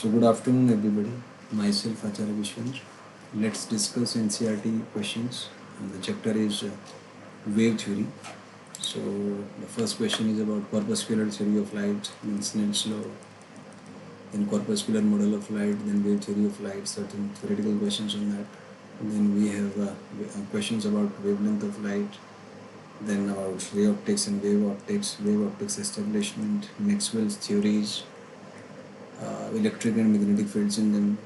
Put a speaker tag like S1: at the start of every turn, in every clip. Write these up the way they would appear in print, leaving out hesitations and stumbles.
S1: So good afternoon everybody, myself Acharya Vishvendra. Let's discuss NCERT questions. And the chapter is wave theory. So the first question is about corpuscular theory of light, then Snell's law, then corpuscular model of light, then wave theory of light, certain theoretical questions on that. Then we have questions about wavelength of light, then about ray optics and wave optics establishment, Maxwell's theories, electric and magnetic fields in them.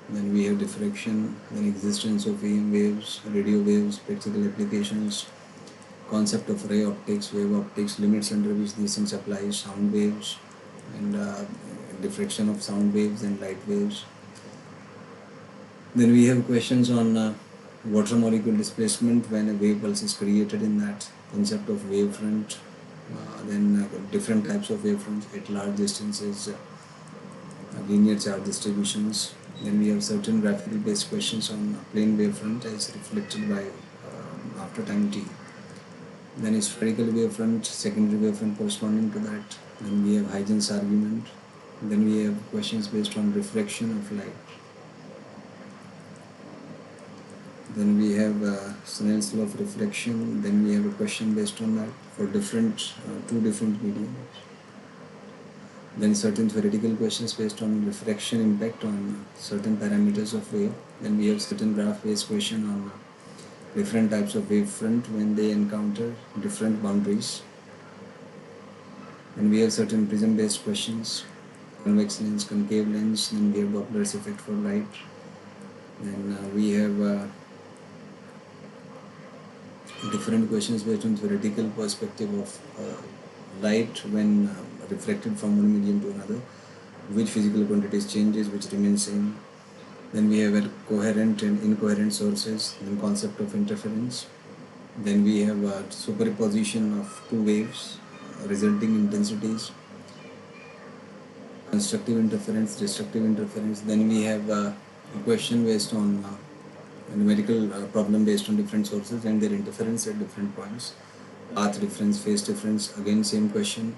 S1: Then we have diffraction, then existence of EM waves, radio waves, practical applications, concept of ray optics, wave optics, limits under which these things apply, sound waves, and diffraction of sound waves and light waves. Then we have questions on water molecule displacement when a wave pulse is created in that, concept of wavefront, then different types of wavefronts at large distances, linear charge distributions. Then we have certain graphical based questions on plane wavefront as reflected by after time t. Then is spherical wavefront, secondary wavefront corresponding to that. Then we have Huygens argument. Then we have questions based on refraction of light. Then we have Snell's law of reflection. Then we have a question based on that for two different mediums. Then certain theoretical questions based on refraction impact on certain parameters of wave. Then we have certain graph-based question on different types of wavefront when they encounter different boundaries. Then we have certain prism-based questions, convex lens, concave lens. Then we have Doppler's effect for light. Then we have different questions based on theoretical perspective of light when reflected from one medium to another, which physical quantities changes, which remains same. Then we have coherent and incoherent sources, then concept of interference. Then we have superposition of two waves, resulting intensities, constructive interference, destructive interference. Then we have a question based on a numerical problem based on different sources and their interference at different points. Path difference, phase difference, again same question.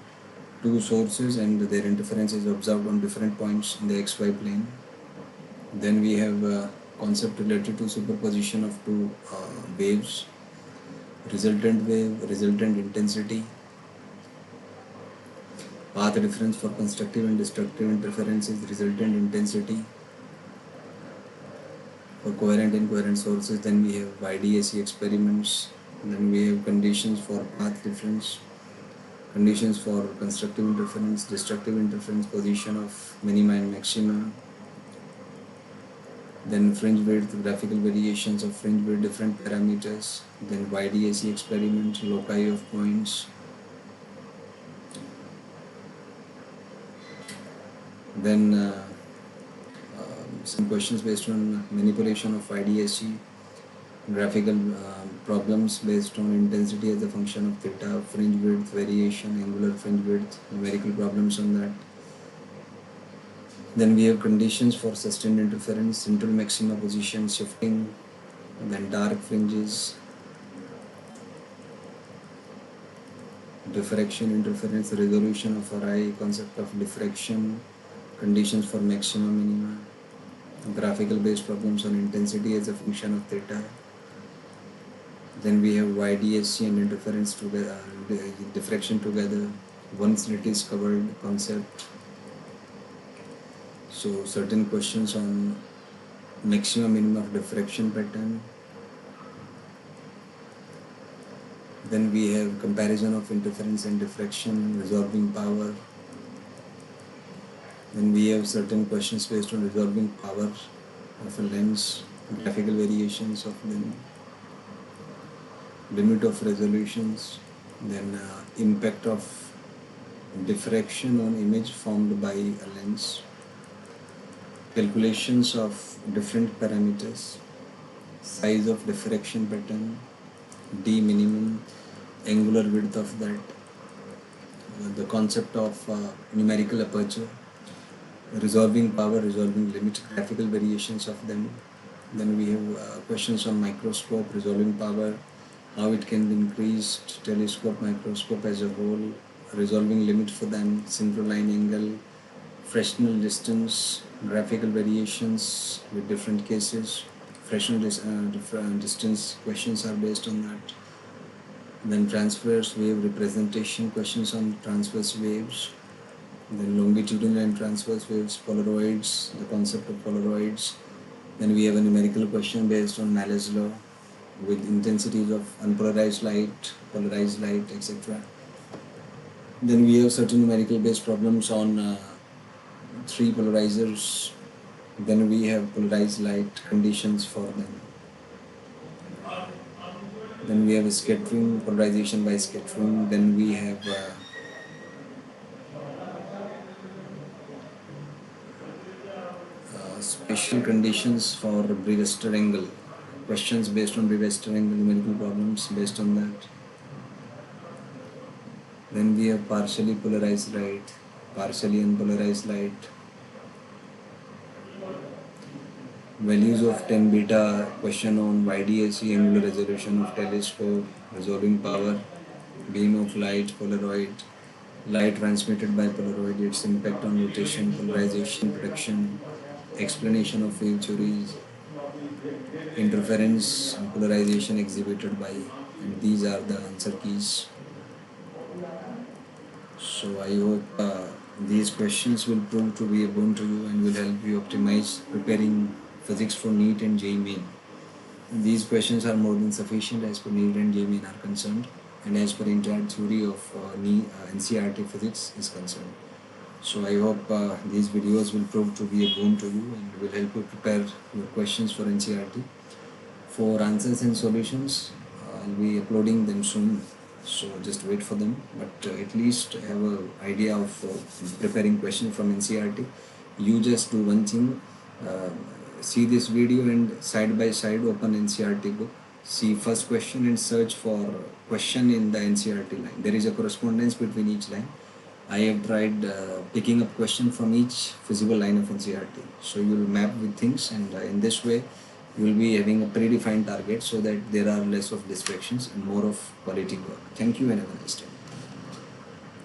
S1: Two sources and their interference is observed on different points in the xy plane. Then we have a concept related to superposition of two waves, resultant wave, resultant intensity, path difference for constructive and destructive interference is resultant intensity. For coherent and incoherent sources, then we have YDAC experiments. Then we have conditions for path difference, conditions for constructive interference, destructive interference, position of minima and maxima. Then fringe width, graphical variations of fringe width, different parameters. Then YDAC experiment, loci of points. Then some questions based on manipulation of YDAC, graphical problems based on intensity as a function of theta, fringe width, variation, angular fringe width, numerical problems on that. Then we have conditions for sustained interference, central maxima position shifting, then dark fringes, diffraction interference, resolution of Ri, concept of diffraction, conditions for maxima minima, graphical based problems on intensity as a function of theta. Then we have YDSC and interference together, diffraction together, once it is covered concept. So certain questions on maxima minima of diffraction pattern. Then we have comparison of interference and diffraction, resolving power. Then we have certain questions based on resolving power of a lens, graphical variations of them, limit of resolutions, then impact of diffraction on image formed by a lens, calculations of different parameters, size of diffraction pattern, d minimum, angular width of that, the concept of numerical aperture, resolving power, resolving limit, graphical variations of them. Then we have questions on microscope, resolving power, how it can be increased, telescope, microscope as a whole, resolving limit for them, central line angle, fractional distance, graphical variations with different cases. Fractional distance questions are based on that. Then transverse wave representation questions on transverse waves. Then longitudinal and transverse waves, Polaroids, the concept of Polaroids. Then we have a numerical question based on Mallet's law with intensities of unpolarized light, polarized light, etc. Then we have certain numerical based problems on three polarizers. Then we have polarized light conditions for them. Then we have scattering, polarization by scattering. Then we have special conditions for Brewster angle, questions based on Brewster angle, numerical problems based on that. Then we have partially polarized light, partially unpolarized light, values of 10 beta, question on YDAC, angular resolution of telescope, resolving power, beam of light, Polaroid, light transmitted by Polaroid, its impact on rotation, polarization, protection, explanation of wave theories, interference and polarization exhibited by, and these are the answer keys. So I hope these questions will prove to be a boon to you and will help you optimize preparing physics for NEET and JEE Main. These questions are more than sufficient as per NEET and JEE Main are concerned, and as per entire theory of NCERT physics is concerned. So I hope these videos will prove to be a boon to you and will help you prepare your questions for NCERT. For answers and solutions, I'll be uploading them soon, so just wait for them. But at least have an idea of preparing questions from NCERT. You just do one thing, see this video and side by side open NCERT book, see first question and search for question in the NCERT line. There is a correspondence between each line. I have tried picking up question from each feasible line of NCERT. So you will map with things, and in this way you will be having a predefined target so that there are less of distractions and more of quality work. Thank you and have a nice day.